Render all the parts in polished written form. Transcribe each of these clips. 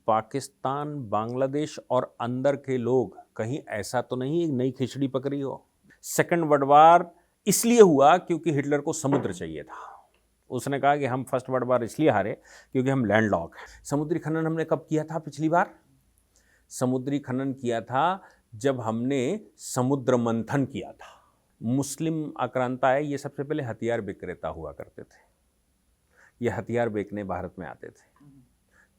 पाकिस्तान, बांग्लादेश और अंदर के लोग कहीं ऐसा तो नहीं एक नई खिचड़ी पकड़ी हो। सेकंड वर्ल्ड वार इसलिए हुआ क्योंकि हिटलर को समुद्र चाहिए था। उसने कहा कि हम फर्स्ट वर्ल्ड वार इसलिए हारे क्योंकि हम लैंडलॉक हैं। समुद्री खनन हमने कब किया था पिछली बार? समुद्री खनन किया था जब हमने समुद्र मंथन किया था। मुस्लिम आक्रांता है, ये सबसे पहले हथियार विक्रेता हुआ करते थे। ये हथियार बेचने भारत में आते थे,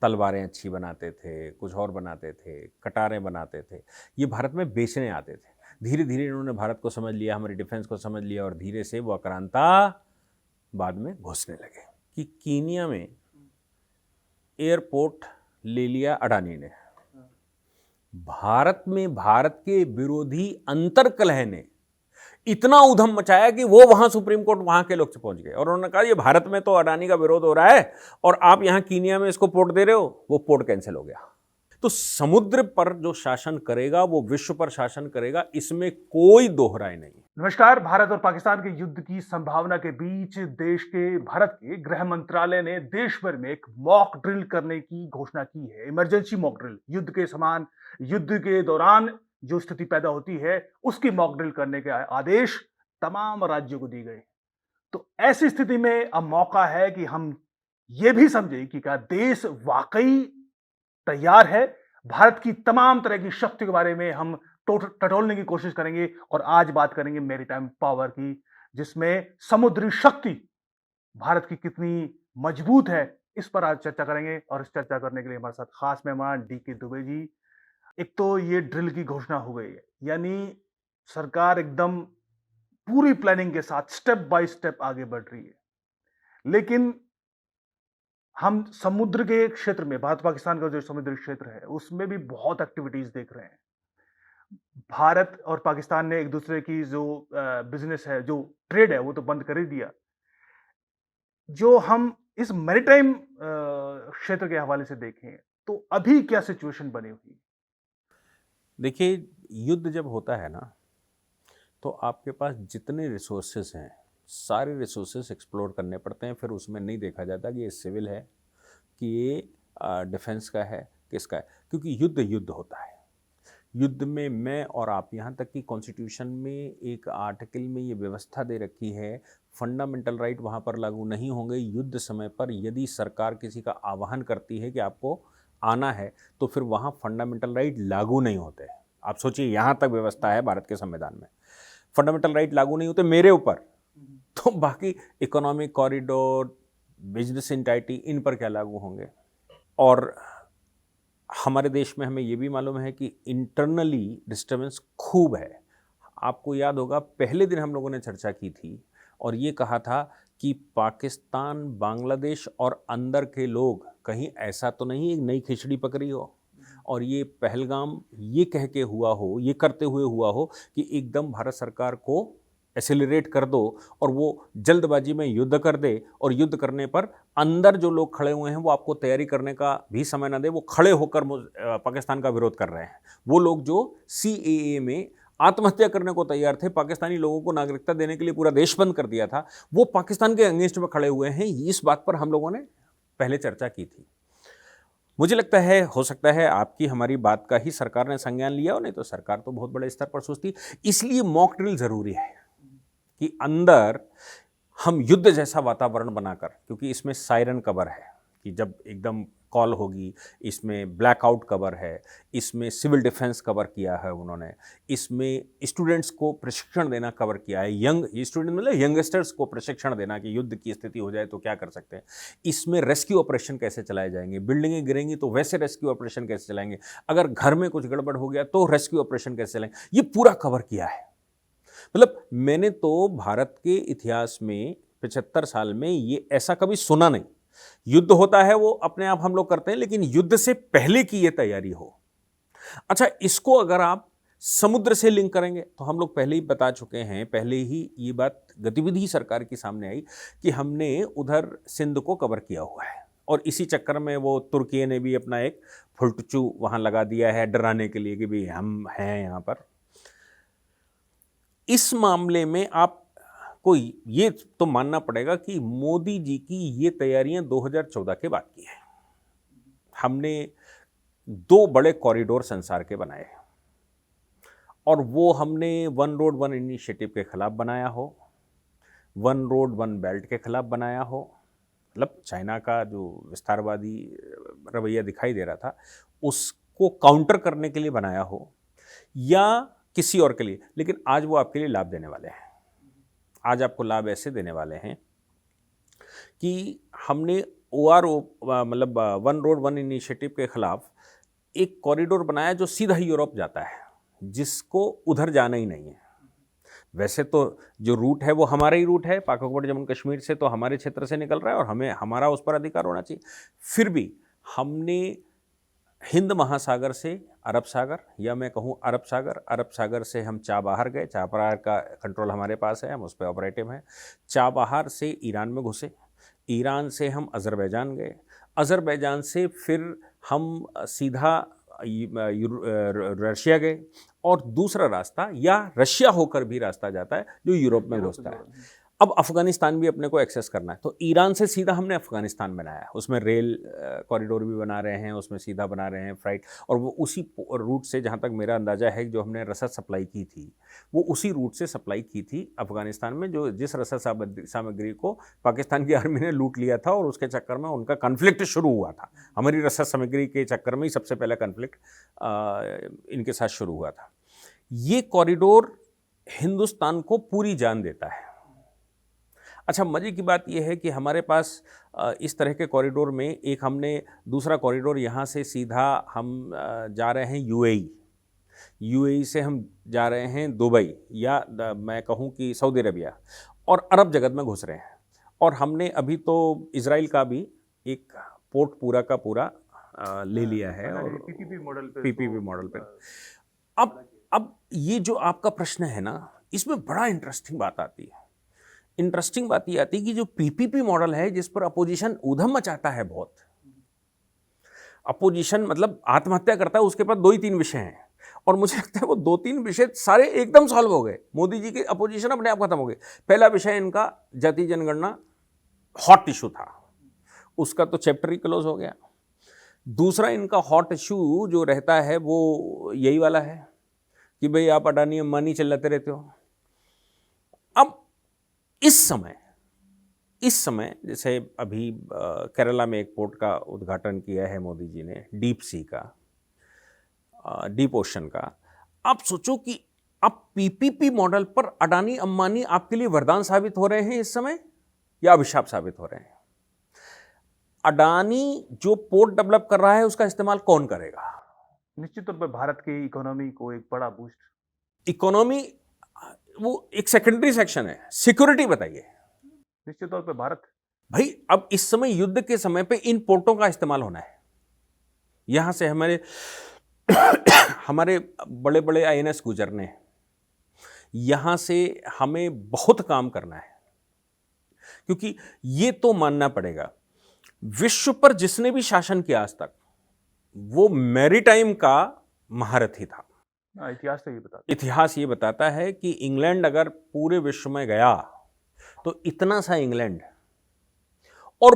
तलवारें अच्छी बनाते थे, कुछ और बनाते थे, कटारें बनाते थे, ये भारत में बेचने आते थे। धीरे धीरे इन्होंने भारत को समझ लिया, हमारी डिफेंस को समझ लिया और धीरे से वो आक्रांता बाद में घुसने लगे। कि कीनिया में एयरपोर्ट ले लिया अडानी ने। भारत में भारत के विरोधी अंतर्कलह ने इतना उधम मचाया कि वो वहां सुप्रीम कोर्ट वहां के लोग से पहुंच गए और उन्होंने कहा ये भारत में तो अडानी का विरोध हो रहा है और आप यहां कीनिया में इसको पोर्ट दे रहे हो, वो पोर्ट कैंसिल हो गया। तो समुद्र पर जो शासन करेगा वो विश्व पर शासन करेगा, इसमें कोई दोहराई नहीं। नमस्कार। भारत और पाकिस्तान के युद्ध की संभावना के बीच भारत के गृह मंत्रालय ने देश भर में एक मॉक ड्रिल करने की घोषणा की है। इमरजेंसी मॉक ड्रिल, युद्ध के समान, युद्ध के दौरान जो स्थिति पैदा होती है उसकी मॉक ड्रिल करने के आदेश तमाम राज्यों को दिए गए। तो ऐसी स्थिति में अब मौका है कि हम ये भी समझें कि क्या देश वाकई तैयार है। भारत की तमाम तरह की शक्ति के बारे में हम टटोलने की कोशिश करेंगे और आज बात करेंगे मैरीटाइम पावर की, जिसमें समुद्री शक्ति भारत की कितनी मजबूत है, इस पर आज चर्चा करेंगे। और इस चर्चा करने के लिए हमारे साथ खास मेहमान डीके दुबे जी। एक तो ये ड्रिल की घोषणा हो गई है, यानी सरकार एकदम पूरी प्लानिंग के साथ स्टेप बाय स्टेप आगे बढ़ रही है। लेकिन हम समुद्र के क्षेत्र में, भारत पाकिस्तान का जो समुद्री क्षेत्र है उसमें भी बहुत एक्टिविटीज देख रहे हैं। भारत और पाकिस्तान ने एक दूसरे की जो बिजनेस है, जो ट्रेड है, वो तो बंद कर ही दिया। जो हम इस मैरीटाइम क्षेत्र के हवाले से देखें तो अभी क्या सिचुएशन बनी हुई? देखिए, युद्ध जब होता है ना तो आपके पास जितने रिसोर्सेस हैं सारे रिसोर्सेस एक्सप्लोर करने पड़ते हैं। फिर उसमें नहीं देखा जाता कि ये सिविल है कि ये डिफेंस का है, किसका है, क्योंकि युद्ध युद्ध होता है। युद्ध में मैं और आप, यहाँ तक कि कॉन्स्टिट्यूशन में एक आर्टिकल में ये व्यवस्था दे रखी है, फंडामेंटल राइट वहाँ पर लागू नहीं होंगे। युद्ध समय पर यदि सरकार किसी का आह्वान करती है कि आपको आना है तो फिर वहाँ फंडामेंटल राइट लागू नहीं होते। आप सोचिए, यहाँ तक व्यवस्था है भारत के संविधान में, फंडामेंटल राइट लागू नहीं होते मेरे ऊपर, तो बाकी इकोनॉमिक कॉरिडोर, बिजनेस इंटाइटी, इन पर क्या लागू होंगे। और हमारे देश में हमें ये भी मालूम है कि इंटरनली डिस्टर्बेंस खूब है। आपको याद होगा पहले दिन हम लोगों ने चर्चा की थी और ये कहा था कि पाकिस्तान, बांग्लादेश और अंदर के लोग कहीं ऐसा तो नहीं एक नई खिचड़ी पकड़ी हो और ये पहलगाम ये कह के हुआ हो, ये करते हुए हुआ हो कि एकदम भारत सरकार को एसिलरेट कर दो और वो जल्दबाजी में युद्ध कर दे और युद्ध करने पर अंदर जो लोग खड़े हुए हैं वो आपको तैयारी करने का भी समय ना दे, वो खड़े होकर पाकिस्तान का विरोध कर रहे हैं। वो लोग जो CAA में आत्महत्या करने को तैयार थे, पाकिस्तानी लोगों को नागरिकता देने के लिए पूरा देश बंद कर दिया था, वो पाकिस्तान के अगेंस्ट में खड़े हुए हैं। इस बात पर हम लोगों ने पहले चर्चा की थी। मुझे लगता है, हो सकता है आपकी हमारी बात का ही सरकार ने संज्ञान लिया हो, नहीं तो सरकार तो बहुत बड़े स्तर पर सोचती। इसलिए मॉक ड्रिल जरूरी है कि अंदर हम युद्ध जैसा वातावरण बनाकर, क्योंकि इसमें सायरन कवर है कि जब एकदम कॉल होगी, इसमें ब्लैकआउट कवर है, इसमें सिविल डिफेंस कवर किया है उन्होंने, इसमें स्टूडेंट्स को प्रशिक्षण देना कवर किया है, यंग स्टूडेंट मतलब यंगस्टर्स को प्रशिक्षण देना कि युद्ध की स्थिति हो जाए तो क्या कर सकते हैं, इसमें रेस्क्यू ऑपरेशन कैसे चलाए जाएंगे, बिल्डिंगें गिरेंगी तो वैसे रेस्क्यू ऑपरेशन कैसे चलाएंगे, अगर घर में कुछ गड़बड़ हो गया तो रेस्क्यू ऑपरेशन कैसे चलाएंगे, ये पूरा कवर किया है। मतलब मैंने तो भारत के इतिहास में 75 साल में ये ऐसा कभी सुना नहीं। युद्ध होता है वो अपने आप हम लोग करते हैं, लेकिन युद्ध से पहले की ये तैयारी हो। अच्छा, इसको अगर आप समुद्र से लिंक करेंगे तो हम लोग पहले ही बता चुके हैं, पहले ही ये बात गतिविधि सरकार की सामने आई कि हमने उधर सिंध को कवर किया हुआ है और इसी चक्कर में वो तुर्की ने भी अपना एक फुलटचू वहां लगा दिया है डराने के लिए कि भाई हम हैं यहाँ पर। इस मामले में आप कोई ये तो मानना पड़ेगा कि मोदी जी की ये तैयारियां 2014 के बाद की है। हमने 2 बड़े कॉरिडोर संसार के बनाए, और वो हमने वन रोड वन इनिशिएटिव के खिलाफ बनाया हो, वन रोड वन बेल्ट के खिलाफ बनाया हो, मतलब चाइना का जो विस्तारवादी रवैया दिखाई दे रहा था उसको काउंटर करने के लिए बनाया हो, या किसी और के लिए। लेकिन आज वो आपके लिए लाभ देने वाले हैं। आज आपको लाभ ऐसे देने वाले हैं कि हमने ORO मतलब वन रोड वन इनिशिएटिव के खिलाफ एक कॉरिडोर बनाया जो सीधा यूरोप जाता है, जिसको उधर जाना ही नहीं है। वैसे तो जो रूट है वो हमारा ही रूट है, पाक-और जम्मू कश्मीर से तो हमारे क्षेत्र से निकल रहा है और हमें हमारा उस पर अधिकार होना चाहिए। फिर भी हमने हिंद महासागर से अरब सागर, या मैं कहूँ अरब सागर से हम चाबहार गए, चाबहार का कंट्रोल हमारे पास है, हम उस पर ऑपरेटिव हैं। चाबहार से ईरान में घुसे, ईरान से हम अज़रबैजान गए, अज़रबैजान से फिर हम सीधा रशिया गए, और दूसरा रास्ता या रशिया होकर भी रास्ता जाता है जो यूरोप में घुसता है। अब अफ़गानिस्तान भी अपने को एक्सेस करना है, तो ईरान से सीधा हमने अफ़गानिस्तान बनाया है, उसमें रेल कॉरिडोर भी बना रहे हैं, उसमें सीधा बना रहे हैं फ्लाइट, और वो उसी रूट से, जहाँ तक मेरा अंदाज़ा है, जो हमने रसद सप्लाई की थी वो उसी रूट से सप्लाई की थी अफ़गानिस्तान में, जो जिस रसद सामग्री को पाकिस्तान की आर्मी ने लूट लिया था, और उसके चक्कर में उनका कन्फ्लिक्ट शुरू हुआ था। हमारी रसद सामग्री के चक्कर में ही सबसे पहला कन्फ्लिक्ट इनके साथ शुरू हुआ था। ये कॉरिडोर हिंदुस्तान को पूरी जान देता है। अच्छा, मज़े की बात यह है कि हमारे पास इस तरह के कॉरिडोर में एक हमने दूसरा कॉरिडोर, यहाँ से सीधा हम जा रहे हैं यूएई से हम जा रहे हैं दुबई, या मैं कहूँ कि सऊदी अरबिया, और अरब जगत में घुस रहे हैं। और हमने अभी तो इजराइल का भी एक पोर्ट पूरा का पूरा ले लिया है, और पीपीपी मॉडल पे। अब ये जो आपका प्रश्न है ना, इसमें बड़ा इंटरेस्टिंग बात आती है। इंटरेस्टिंग बात ये आती है कि जो पीपीपी मॉडल है, जिस पर अपोजिशन ऊधम मचाता है, बहुत अपोजिशन मतलब आत्महत्या करता है, उसके पास 2 ही 3 विषय हैं, और मुझे लगता है वो 2-3 विषय सारे एकदम सॉल्व हो गए। मोदी जी के अपोजिशन अपने आप खत्म हो गई। पहला विषय इनका जाति जनगणना हॉट इशू था, उसका तो चैप्टर ही क्लोज हो गया। दूसरा इनका हॉट इशू जो रहता है वो यही वाला है कि भाई आप अडानी अंबानी चिल्लाते रहते हो। अब इस समय जैसे अभी केरला में एक पोर्ट का उद्घाटन किया है मोदी जी ने, डीप सी का, डीप ओशन का। आप सोचो कि अब पीपीपी मॉडल पर अडानी अंबानी आपके लिए वरदान साबित हो रहे हैं इस समय, या अभिशाप साबित हो रहे हैं। अडानी जो पोर्ट डेवलप कर रहा है, उसका इस्तेमाल कौन करेगा? निश्चित तौर पर भारत की इकोनॉमी को एक बड़ा बूस्ट। इकोनॉमी वो एक सेकेंडरी सेक्शन है, सिक्योरिटी बताइए। निश्चित तौर पे भारत, भाई अब इस समय युद्ध के समय पे इन पोर्टों का इस्तेमाल होना है। यहां से हमारे बड़े बड़े आईएनएस गुजरने हैं, यहां से हमें बहुत काम करना है, क्योंकि ये तो मानना पड़ेगा, विश्व पर जिसने भी शासन किया आज तक, वो मैरीटाइम का महारथी था। इतिहास ये बताता है कि इंग्लैंड अगर पूरे विश्व में गया तो इतना सा इंग्लैंड, और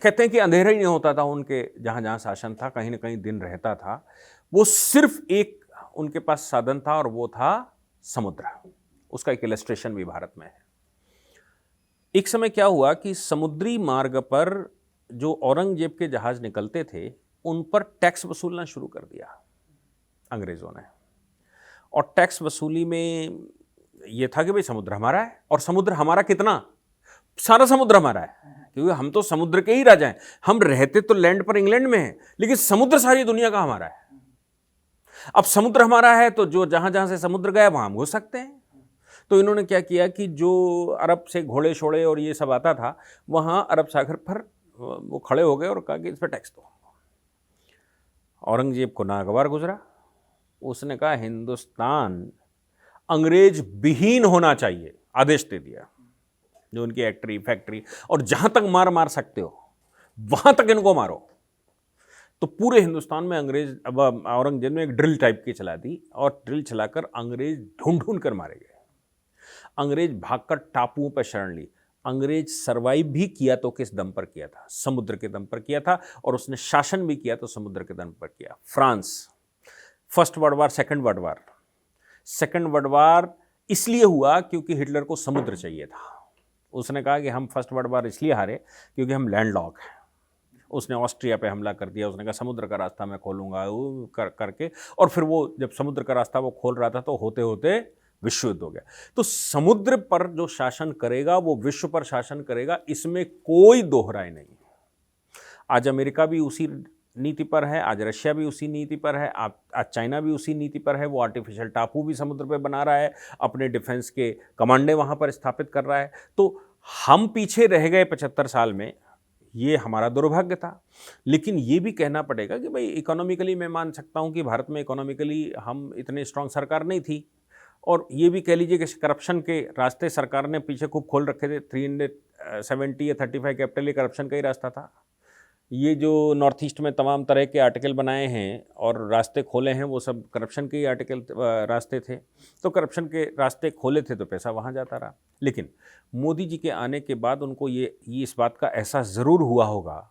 कहते हैं कि अंधेरा ही नहीं होता था उनके जहां जहां शासन था, कहीं ना कहीं दिन रहता था। वो सिर्फ एक उनके पास साधन था, और वो था समुद्र। उसका एक इलस्ट्रेशन भी भारत में है। एक समय क्या हुआ कि समुद्री मार्ग पर जो औरंगजेब के जहाज निकलते थे, उन पर टैक्स वसूलना शुरू कर दिया अंग्रेजों ने। और टैक्स वसूली में ये था कि भाई समुद्र हमारा है, और समुद्र हमारा कितना, सारा समुद्र हमारा है, क्योंकि हम तो समुद्र के ही राजा हैं। हम रहते तो लैंड पर इंग्लैंड में हैं, लेकिन समुद्र सारी दुनिया का हमारा है। अब समुद्र हमारा है तो जो जहां जहां से समुद्र गया वहां हम घुस सकते हैं। तो इन्होंने क्या किया कि जो अरब से घोड़े शोड़े और ये सब आता था, वहां अरब सागर पर वो खड़े हो गए और कहा कि इस पर टैक्स दो। औरंगजेब को नागवार गुजरा, उसने कहा हिंदुस्तान अंग्रेज विहीन होना चाहिए, आदेश दे दिया। जो उनकी फैक्ट्री और जहां तक मार सकते हो वहां तक इनको मारो। तो पूरे हिंदुस्तान में अंग्रेज, अब औरंगजेब ने एक ड्रिल टाइप की चला दी, और ड्रिल चलाकर अंग्रेज ढूंढ कर मारे गए। अंग्रेज भागकर टापुओं पर शरण ली। अंग्रेज सरवाइव भी किया तो किस दम पर किया था? समुद्र के दम पर किया था, और उसने शासन भी किया तो समुद्र के दम पर किया। France, first world war, second world war इसलिए हुआ क्योंकि हिटलर को समुद्र चाहिए था। उसने कहा कि हम फर्स्ट वर्ल्ड वार इसलिए हारे क्योंकि हम लैंडलॉक हैं। उसने ऑस्ट्रिया पे हमला कर दिया, उसने कहा समुद्र का रास्ता मैं खोलूंगा, वो करके, और फिर वो जब समुद्र का रास्ता वो खोल रहा था तो होते होते विश्व युद्ध हो गया। तो समुद्र पर जो शासन करेगा वो विश्व पर शासन करेगा, इसमें कोई दोहराई नहीं। आज अमेरिका भी उसी नीति पर है, आज रशिया भी उसी नीति पर है, आज चाइना भी उसी नीति पर है। वो आर्टिफिशियल टापू भी समुद्र पे बना रहा है, अपने डिफेंस के कमांडे वहाँ पर स्थापित कर रहा है। तो हम पीछे रह गए 75 साल में, ये हमारा दुर्भाग्य था। लेकिन ये भी कहना पड़ेगा कि भाई इकोनॉमिकली मैं मान सकता हूँ कि भारत में इकोनॉमिकली हम इतने स्ट्रांग सरकार नहीं थी, और ये भी कह लीजिए कि करप्शन के रास्ते सरकार ने पीछे खूब खोल रखे थे। 370 या 35 कैपिटल ये करप्शन का ही रास्ता था। ये जो नॉर्थ ईस्ट में तमाम तरह के आर्टिकल बनाए हैं और रास्ते खोले हैं, वो सब करप्शन के ही आर्टिकल रास्ते थे। तो करप्शन के रास्ते खोले थे तो पैसा वहाँ जाता रहा। लेकिन मोदी जी के आने के बाद उनको ये इस बात का एहसास ज़रूर हुआ होगा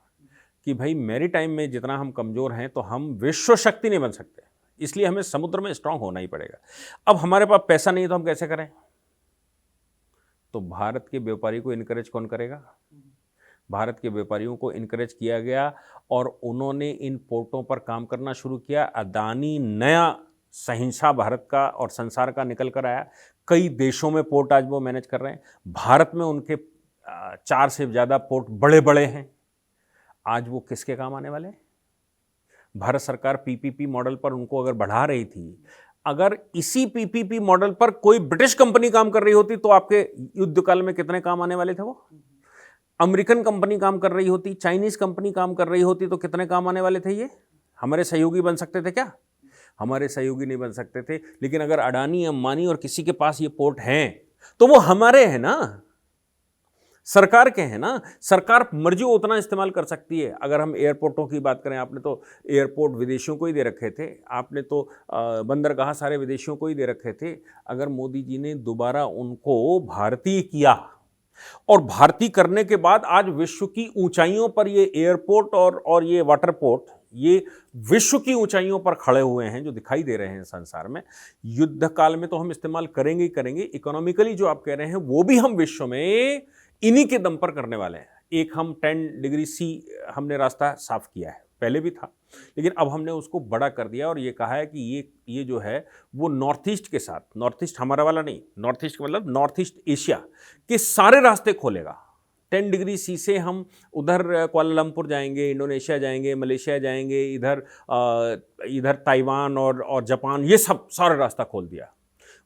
कि भाई मैरीटाइम में जितना हम कमज़ोर हैं तो हम विश्व शक्ति नहीं बन सकते, इसलिए हमें समुद्र में स्ट्रांग होना ही पड़ेगा। अब हमारे पास पैसा नहीं है तो हम कैसे करें? तो भारत के व्यापारी को इनकरेज कौन करेगा? भारत के व्यापारियों को इनकरेज किया गया और उन्होंने इन पोर्टों पर काम करना शुरू किया। अदानी नया सहिंसा भारत का और संसार का निकल कर आया। कई देशों में पोर्ट आज वो मैनेज कर रहे हैं। भारत में उनके 4 से ज़्यादा पोर्ट बड़े बड़े हैं। आज वो किसके काम आने वाले हैं? भारत सरकार पीपीपी मॉडल पर उनको अगर बढ़ा रही थी, अगर इसी पीपीपी मॉडल पर कोई ब्रिटिश कंपनी काम कर रही होती तो आपके युद्ध काल में कितने काम आने वाले थे? वो अमेरिकन कंपनी काम कर रही होती, चाइनीज कंपनी काम कर रही होती तो कितने काम आने वाले थे? ये हमारे सहयोगी बन सकते थे क्या? हमारे सहयोगी नहीं बन सकते थे। लेकिन अगर अडानी, अंबानी और किसी के पास ये पोर्ट हैं तो वो हमारे हैं ना, सरकार के हैं ना। सरकार मर्जी उतना इस्तेमाल कर सकती है। अगर हम एयरपोर्टों की बात करें, आपने तो एयरपोर्ट विदेशियों को ही दे रखे थे, आपने तो बंदरगाह सारे विदेशियों को ही दे रखे थे। अगर मोदी जी ने दोबारा उनको भारतीय किया, और भारतीय करने के बाद आज विश्व की ऊंचाइयों पर ये एयरपोर्ट और ये वाटर पोर्ट, ये विश्व की ऊंचाइयों पर खड़े हुए हैं जो दिखाई दे रहे हैं संसार में। युद्ध काल में तो हम इस्तेमाल करेंगे ही करेंगे। इकोनॉमिकली जो आप कह रहे हैं वो भी हम विश्व में इन्हीं के दम पर करने वाले हैं। एक हम 10 डिग्री सी हमने रास्ता साफ किया है, पहले भी था, लेकिन अब हमने उसको बड़ा कर दिया और ये कहा है कि ये जो है वो नॉर्थ ईस्ट के साथ, नॉर्थ ईस्ट हमारा वाला नहीं, नॉर्थ ईस्ट मतलब नॉर्थ ईस्ट एशिया के सारे रास्ते खोलेगा। 10 डिग्री सी से हम उधर कुआलालंपुर जाएंगे, इंडोनेशिया जाएंगे, मलेशिया जाएंगे, इधर ताइवान और जापान, ये सब सारा रास्ता खोल दिया।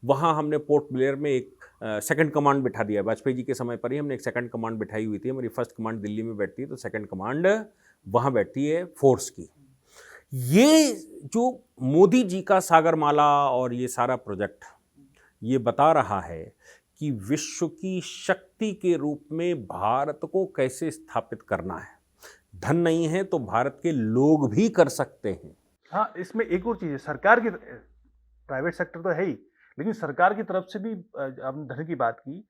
वहाँ हमने पोर्ट ब्लेयर में एक सेकंड कमांड बिठा दिया। वाजपेयी जी के समय पर ही हमने एक सेकंड कमांड बिठाई हुई थी। हमारी फर्स्ट कमांड दिल्ली में बैठती है तो सेकंड कमांड वहाँ बैठती है फोर्स की। ये जो मोदी जी का सागरमाला और ये सारा प्रोजेक्ट ये बता रहा है कि विश्व की शक्ति के रूप में भारत को कैसे स्थापित करना है। धन नहीं है तो भारत के लोग भी कर सकते हैं। हाँ, इसमें एक और चीज़ है, सरकार की, प्राइवेट सेक्टर तो है ही, लेकिन सरकार की तरफ से भी आपने धन की बात की,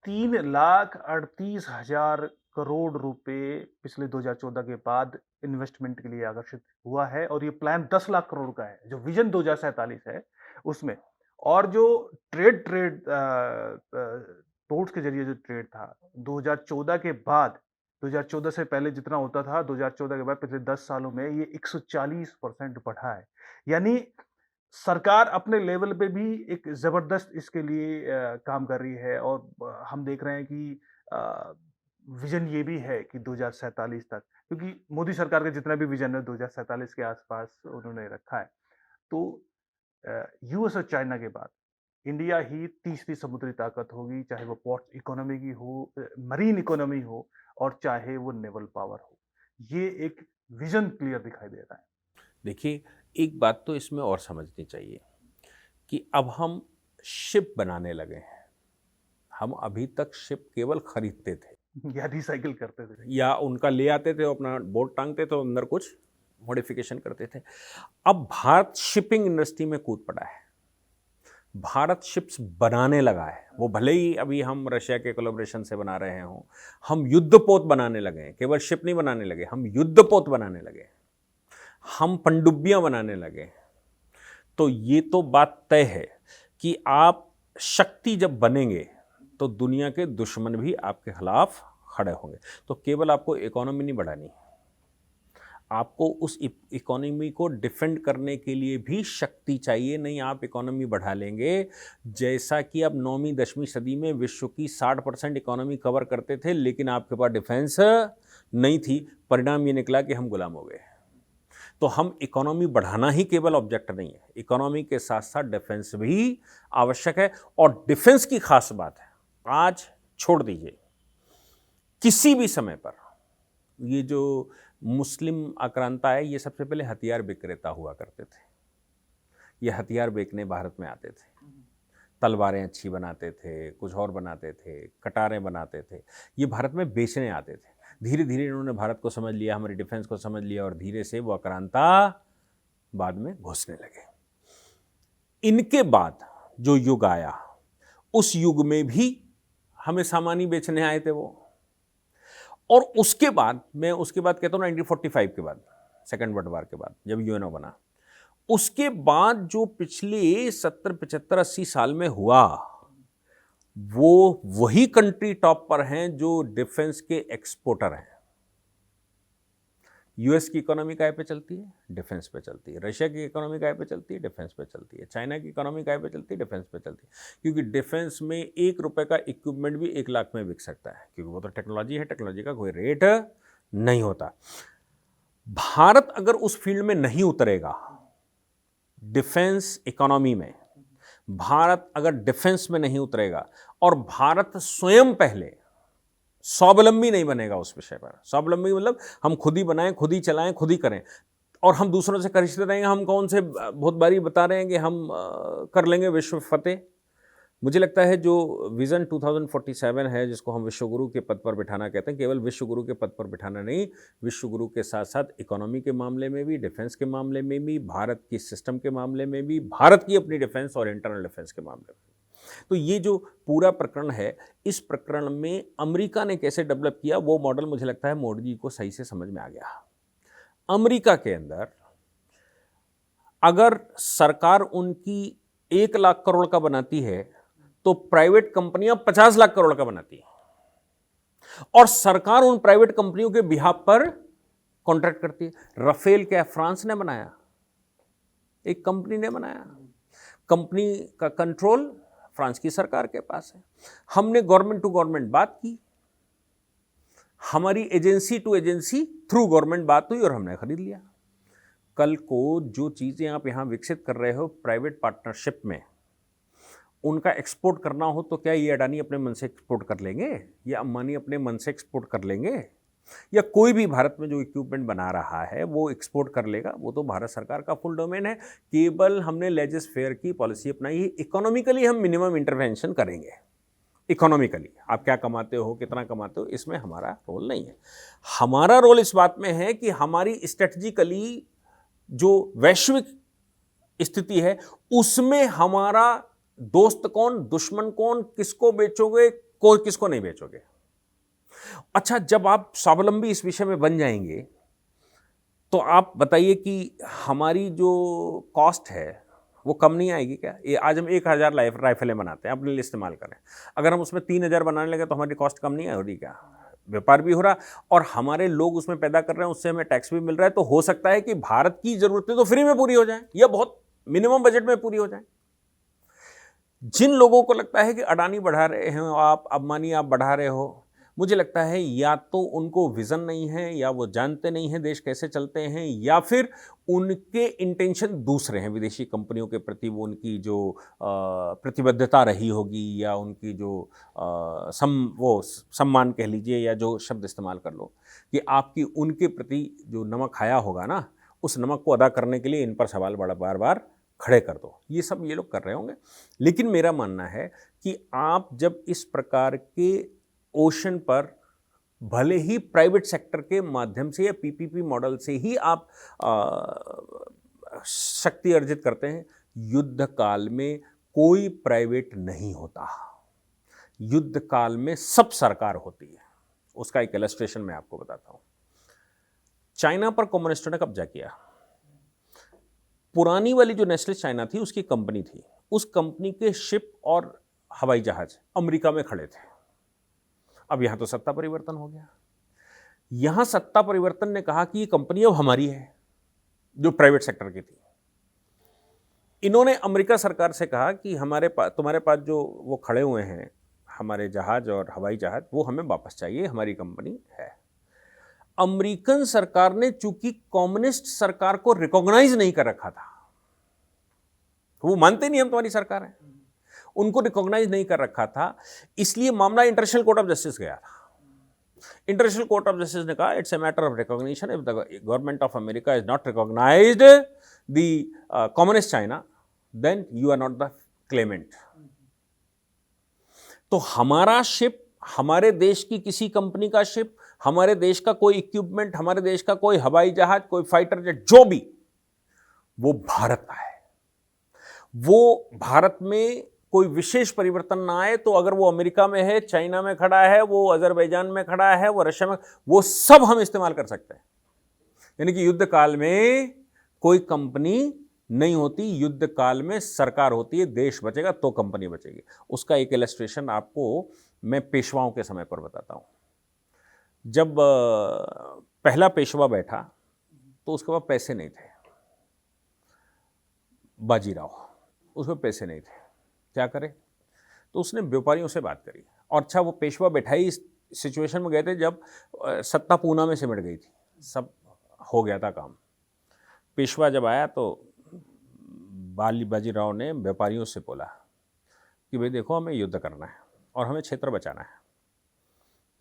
3,38,000 करोड़ रुपए पिछले 2014 के बाद इन्वेस्टमेंट के लिए आकर्षित हुआ है, और ये प्लान 10 लाख करोड़ का है जो विजन 2047 है उसमें। और जो ट्रेड पोर्ट्स के जरिए जो ट्रेड था 2014 के बाद, 2014 से पहले जितना होता था 2014 के बाद पिछले 10 सालों में ये 140% बढ़ा है। यानी सरकार अपने लेवल पे भी एक जबरदस्त इसके लिए काम कर रही है। और हम देख रहे हैं कि विजन ये भी है कि 2047 तक, क्योंकि मोदी सरकार का जितना भी विजन है 2047 के आसपास उन्होंने रखा है। तो यूएस और चाइना के बाद इंडिया ही तीसरी समुद्री ताकत होगी, चाहे वो पोर्ट इकोनॉमी की हो, मरीन इकोनॉमी हो, और चाहे वो नेवल पावर हो। ये एक विजन क्लियर दिखाई दे रहा है। देखिए, एक बात तो इसमें और समझनी चाहिए कि अब हम शिप बनाने लगे हैं। हम अभी तक शिप केवल खरीदते थे या रिसाइकिल करते थे, या उनका ले आते थे, अपना बोट टांगते थे, अंदर कुछ मॉडिफिकेशन करते थे। अब भारत शिपिंग इंडस्ट्री में कूद पड़ा है। भारत शिप्स बनाने लगा है। वो भले ही अभी हम रशिया के कोलैबोरेशन से बना रहे हों, हम युद्धपोत बनाने लगे हैं। केवल शिप नहीं बनाने लगे, हम युद्धपोत बनाने लगे, हम पनडुब्बियां बनाने लगे। तो ये तो बात तय है कि आप शक्ति जब बनेंगे तो दुनिया के दुश्मन भी आपके खिलाफ खड़े होंगे। तो केवल आपको इकोनॉमी नहीं बढ़ानी, आपको उस इकोनॉमी को डिफेंड करने के लिए भी शक्ति चाहिए। नहीं आप इकोनॉमी बढ़ा लेंगे, जैसा कि अब 9वीं 10वीं सदी में विश्व की 60% इकोनॉमी कवर करते थे, लेकिन आपके पास डिफेंस नहीं थी। परिणाम ये निकला कि हम गुलाम हो गए। तो हम इकोनॉमी बढ़ाना ही केवल ऑब्जेक्ट नहीं है, इकोनॉमी के साथ साथ डिफेंस भी आवश्यक है। और डिफेंस की खास बात है, आज छोड़ दीजिए, किसी भी समय पर ये जो मुस्लिम आक्रांता है, ये सबसे पहले हथियार विक्रेता हुआ करते थे। ये हथियार बेचने भारत में आते थे, तलवारें अच्छी बनाते थे, कुछ और बनाते थे, कटारें बनाते थे, ये भारत में बेचने आते थे। धीरे धीरे इन्होंने भारत को समझ लिया, हमारी डिफेंस को समझ लिया, और धीरे से वो आक्रांता बाद में घुसने लगे। इनके बाद जो युग आया, उस युग में भी हमें सामान ही बेचने आए थे वो। और उसके बाद, मैं उसके बाद कहता हूँ 1945 के बाद, सेकेंड वर्ल्ड वॉर के बाद जब यूएनओ बना, उसके बाद जो पिछले 70, 75, 80 साल में हुआ, वो वही कंट्री टॉप पर हैं जो डिफेंस के एक्सपोर्टर हैं। यूएस की इकोनॉमी काय पे चलती है? डिफेंस पे चलती है। रशिया की इकोनॉमी काय पे चलती है? डिफेंस पे चलती है। चाइना की इकोनॉमी काय पे चलती है? डिफेंस पे चलती है। क्योंकि डिफेंस में 1 रुपए का इक्विपमेंट भी 1 लाख में बिक सकता है, क्योंकि वो तो टेक्नोलॉजी है, टेक्नोलॉजी का कोई रेट नहीं होता। भारत अगर उस फील्ड में नहीं उतरेगा, डिफेंस इकोनॉमी में भारत अगर डिफेंस में नहीं उतरेगा, और भारत स्वयं पहले स्वावलंबी नहीं बनेगा उस विषय पर। स्वावलंबी मतलब हम खुद ही बनाएं, खुद ही चलाएं, खुद ही करें, और हम दूसरों से खरीदते रहेंगे। हम कौन से बहुत बारी बता रहे हैं कि हम कर लेंगे विश्व फतेह। मुझे लगता है जो विजन 2047 है, जिसको हम विश्वगुरु के पद पर बिठाना कहते हैं, केवल विश्वगुरु के पद पर बिठाना नहीं, विश्वगुरु के साथ साथ इकोनॉमी के मामले में भी, डिफेंस के मामले में भी, भारत की सिस्टम के मामले में भी, भारत की अपनी डिफेंस और इंटरनल डिफेंस के मामले में। तो ये जो पूरा प्रकरण है, इस प्रकरण में अमेरिका ने कैसे डेवलप किया, वो मॉडल मुझे लगता है मोदी जी को सही से समझ में आ गया। अमेरिका के अंदर अगर सरकार उनकी 1 लाख करोड़ का बनाती है, तो प्राइवेट कंपनियां 50 लाख करोड़ का बनाती है, और सरकार उन प्राइवेट कंपनियों के बिहाफ पर कॉन्ट्रैक्ट करती है। राफेल क्या फ्रांस ने बनाया? एक कंपनी ने बनाया। कंपनी का कंट्रोल फ्रांस की सरकार के पास है। हमने गवर्नमेंट टू गवर्नमेंट बात की, हमारी agency to agency through government बात हुई और हमने खरीद लिया। कल को जो चीज़ें आप यहाँ विकसित कर रहे हो प्राइवेट पार्टनरशिप में, उनका एक्सपोर्ट करना हो तो क्या ये अडानी अपने मन से एक्सपोर्ट कर लेंगे, या अंबानी अपने मन से एक्सपोर्ट कर लेंगे, या कोई भी भारत में जो इक्विपमेंट बना रहा है वो एक्सपोर्ट कर लेगा? वो तो भारत सरकार का फुल डोमेन है। केवल हमने लेजर फेयर की पॉलिसी अपनाई है। इकोनॉमिकली हम मिनिमम इंटरवेंशन करेंगे। इकोनॉमिकली आप क्या कमाते हो, कितना कमाते हो, इसमें हमारा रोल नहीं है। हमारा रोल इस बात में है कि हमारी स्ट्रेटजिकली जो वैश्विक स्थिति है, उसमें हमारा दोस्त कौन, दुश्मन कौन, किसको बेचोगे, किसको नहीं बेचोगे। अच्छा, जब आप स्वावलंबी इस विषय में बन जाएंगे, तो आप बताइए कि हमारी जो कॉस्ट है वो कम नहीं आएगी क्या? ये आज हम 1000 राइफलें बनाते हैं, अपने लिए इस्तेमाल करें, अगर हम उसमें 3000 बनाने लगे तो हमारी कॉस्ट कम नहीं हो रही क्या? व्यापार भी हो रहा, और हमारे लोग उसमें पैदा कर रहे हैं, उससे हमें टैक्स भी मिल रहा है। तो हो सकता है कि भारत की ज़रूरतें तो फ्री में पूरी हो जाएं, या बहुत मिनिमम बजट में पूरी हो जाएं। जिन लोगों को लगता है कि अडानी बढ़ा रहे हैं आप, अंबानी आप बढ़ा रहे हो, मुझे लगता है या तो उनको विज़न नहीं है, या वो जानते नहीं हैं देश कैसे चलते हैं, या फिर उनके इंटेंशन दूसरे हैं विदेशी कंपनियों के प्रति। वो उनकी जो प्रतिबद्धता रही होगी, या उनकी जो सम्मान कह लीजिए, या जो शब्द इस्तेमाल कर लो, कि आपकी उनके प्रति जो नमक खाया होगा ना, उस नमक को अदा करने के लिए इन पर सवाल बड़ा बार बार खड़े कर दो। ये सब ये लोग कर रहे होंगे। लेकिन मेरा मानना है कि आप जब इस प्रकार के ओशन पर भले ही प्राइवेट सेक्टर के माध्यम से या पीपीपी मॉडल से ही आप शक्ति अर्जित करते हैं, युद्ध काल में कोई प्राइवेट नहीं होता, युद्ध काल में सब सरकार होती है। उसका एक इलस्ट्रेशन मैं आपको बताता हूं। चाइना पर कम्युनिस्टों ने कब्जा किया। पुरानी वाली जो नेशनलिस्ट चाइना थी उसकी कंपनी थी, उस कंपनी के शिप और हवाई जहाज अमेरिका में खड़े थे। अब यहां तो सत्ता परिवर्तन हो गया। यहां सत्ता परिवर्तन ने कहा कि ये कंपनी अब हमारी है, जो प्राइवेट सेक्टर की थी। इन्होंने अमेरिका सरकार से कहा कि तुम्हारे पास जो वो खड़े हुए हैं हमारे जहाज और हवाई जहाज, वो हमें वापस चाहिए, हमारी कंपनी है। अमेरिकन सरकार ने चूंकि कम्युनिस्ट सरकार को रिकॉग्नाइज नहीं कर रखा था, वो मानते नहीं हम तुम्हारी सरकार है, उनको रिकॉग्नाइज नहीं कर रखा था, इसलिए मामला इंटरनेशनल कोर्ट ऑफ जस्टिस गया था। इंटरनेशनल कोर्ट ऑफ जस्टिस ने कहा it's a matter of recognition, if the government of America is not recognized the communist China then you are not the claimant. तो हमारा शिप, हमारे देश की किसी कंपनी का शिप, हमारे देश का कोई इक्विपमेंट, हमारे देश का कोई हवाई जहाज, कोई फाइटर जेट, जो भी, वो भारत का है। वो भारत में कोई विशेष परिवर्तन ना आए तो अगर वो अमेरिका में है, चाइना में खड़ा है, वो अजरबैजान में खड़ा है, वो रशिया में, वो सब हम इस्तेमाल कर सकते हैं। यानी कि युद्ध काल में कोई कंपनी नहीं होती, युद्ध काल में सरकार होती है। देश बचेगा तो कंपनी बचेगी। उसका एक इलस्ट्रेशन आपको मैं पेशवाओं के समय पर बताता हूं। जब पहला पेशवा बैठा तो उसके पास पैसे नहीं थे, बाजीराव, उसमें पैसे नहीं थे, क्या करे? तो उसने व्यापारियों से बात करी। और अच्छा, वो पेशवा बैठा ही इस सिचुएशन में गए थे जब सत्ता पूना में सिमट गई थी, सब हो गया था काम। पेशवा जब आया तो बाजीराव ने व्यापारियों से बोला कि भाई देखो, हमें युद्ध करना है और हमें क्षेत्र बचाना है,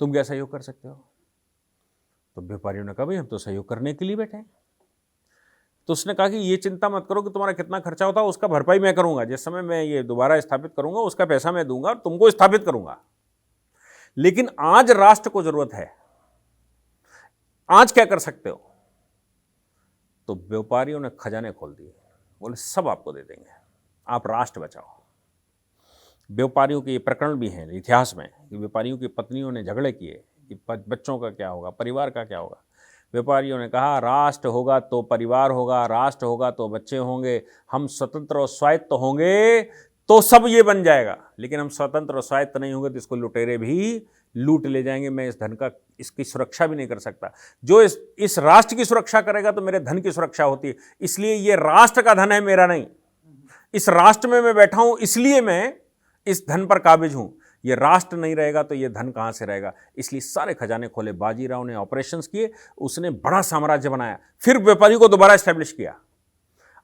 तुम क्या सहयोग कर सकते हो? तो व्यापारियों ने कहा भाई हम तो सहयोग करने के लिए बैठे हैं। तो उसने कहा कि ये चिंता मत करो कि तुम्हारा कितना खर्चा होता है, उसका भरपाई मैं करूंगा। जिस समय मैं ये दोबारा स्थापित करूंगा उसका पैसा मैं दूंगा और तुमको स्थापित करूंगा। लेकिन आज राष्ट्र को जरूरत है, आज क्या कर सकते हो? तो व्यापारियों ने खजाने खोल दिए, बोले सब आपको दे देंगे, आप राष्ट्र बचाओ। व्यापारियों के ये प्रकरण भी हैं इतिहास में कि व्यापारियों की पत्नियों ने झगड़े किए कि बच्चों का क्या होगा, परिवार का क्या होगा। व्यापारियों ने कहा राष्ट्र होगा तो परिवार होगा, राष्ट्र होगा तो बच्चे होंगे, हम स्वतंत्र और स्वायत्त होंगे तो सब ये बन जाएगा। लेकिन हम स्वतंत्र और स्वायत्त नहीं होंगे तो इसको लुटेरे भी लूट ले जाएंगे। मैं इस धन का, इसकी सुरक्षा भी नहीं कर सकता। जो इस राष्ट्र की सुरक्षा करेगा तो मेरे धन की सुरक्षा होती है। इसलिए ये राष्ट्र का धन है, मेरा नहीं। इस राष्ट्र में मैं बैठा हूं, इसलिए मैं इस धन पर काबिज हूं। ये राष्ट्र नहीं रहेगा तो ये धन कहां से रहेगा? इसलिए सारे खजाने खोले। बाजीराव ने ऑपरेशंस किए, उसने बड़ा साम्राज्य बनाया, फिर व्यापारियों को दोबारा एस्टेब्लिश किया।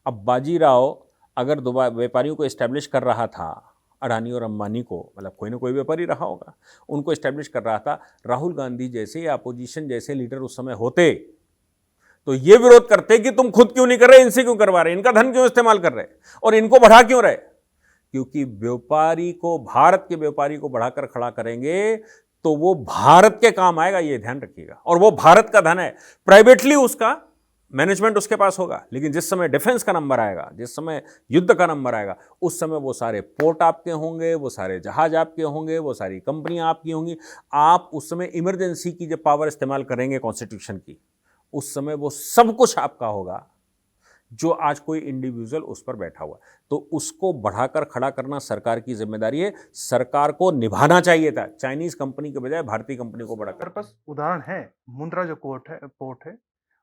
अब बाजीराव अगर दोबारा व्यापारियों को एस्टेब्लिश कर रहा था, अडानी और अंबानी को, मतलब कोई ना कोई व्यापारी रहा होगा, उनको एस्टेब्लिश कर रहा था। राहुल गांधी जैसे या अपोजिशन जैसे लीडर उस समय होते तो ये विरोध करते कि तुम खुद क्यों नहीं कर रहे, इनसे क्यों करवा रहे, इनका धन क्यों इस्तेमाल कर रहे और इनको बढ़ा क्यों रहे? क्योंकि व्यापारी को, भारत के व्यापारी को बढ़ाकर खड़ा करेंगे तो वो भारत के काम आएगा, ये ध्यान रखिएगा। और वो भारत का धन है, प्राइवेटली उसका मैनेजमेंट उसके पास होगा। लेकिन जिस समय डिफेंस का नंबर आएगा, जिस समय युद्ध का नंबर आएगा, उस समय वो सारे पोर्ट आपके होंगे, वो सारे जहाज आपके होंगे, वो सारी कंपनियां आपकी होंगी। आप उस समय इमरजेंसी की जब पावर इस्तेमाल करेंगे कॉन्स्टिट्यूशन की, उस समय वो सब कुछ आपका होगा जो आज कोई इंडिविजुअल उस पर बैठा हुआ। तो उसको बढ़ाकर खड़ा करना सरकार की जिम्मेदारी है, सरकार को निभाना चाहिए था। चाइनीज कंपनी के बजाय भारतीय कंपनी को बढ़ाकर। पास उदाहरण है, मुंद्रा जो पोर्ट है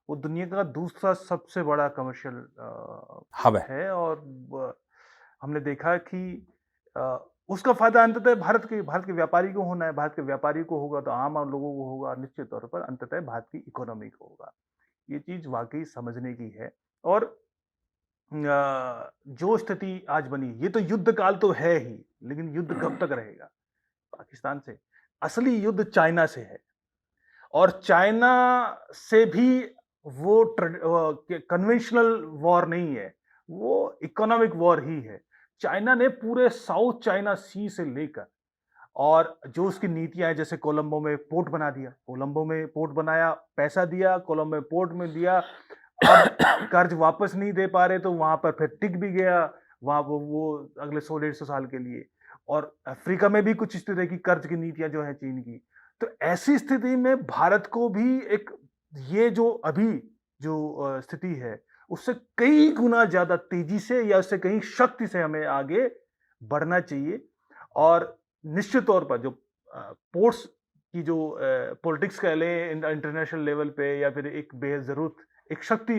वो दुनिया का दूसरा सबसे बड़ा कमर्शियल हब है। और हमने देखा कि उसका फायदा अंततः भारत के व्यापारी को होना है। भारत के व्यापारी को होगा तो आम लोगों को होगा, निश्चित तौर पर अंततः भारत की इकोनॉमी को होगा। ये चीज वाकई समझने की है। और जो स्थिति आज बनी, ये तो युद्ध काल तो है ही, लेकिन युद्ध कब तक रहेगा पाकिस्तान से? असली युद्ध चाइना से है। और चाइना से भी वो कन्वेंशनल वॉर नहीं है, वो इकोनॉमिक वॉर ही है। चाइना ने पूरे साउथ चाइना सी से लेकर, और जो उसकी नीतियां हैं, जैसे कोलंबो में पोर्ट बना दिया, कोलंबो में पोर्ट बनाया, पैसा दिया, कोलंबो में पोर्ट में दिया, अब कर्ज वापस नहीं दे पा रहे तो वहां पर फिर टिक भी गया, वहाँ वो अगले 100-150 साल के लिए, और अफ्रीका में भी कुछ इस तरह की कर्ज की नीतियां जो है चीन की। तो ऐसी स्थिति में भारत को भी एक ये जो अभी जो स्थिति है उससे कई गुना ज्यादा तेजी से या उससे कहीं शक्ति से हमें आगे बढ़ना चाहिए। और निश्चित तौर पर जो पोर्ट्स की जो पॉलिटिक्स कह लें इंटरनेशनल लेवल पे, या फिर एक बेजरूरत एक शक्ति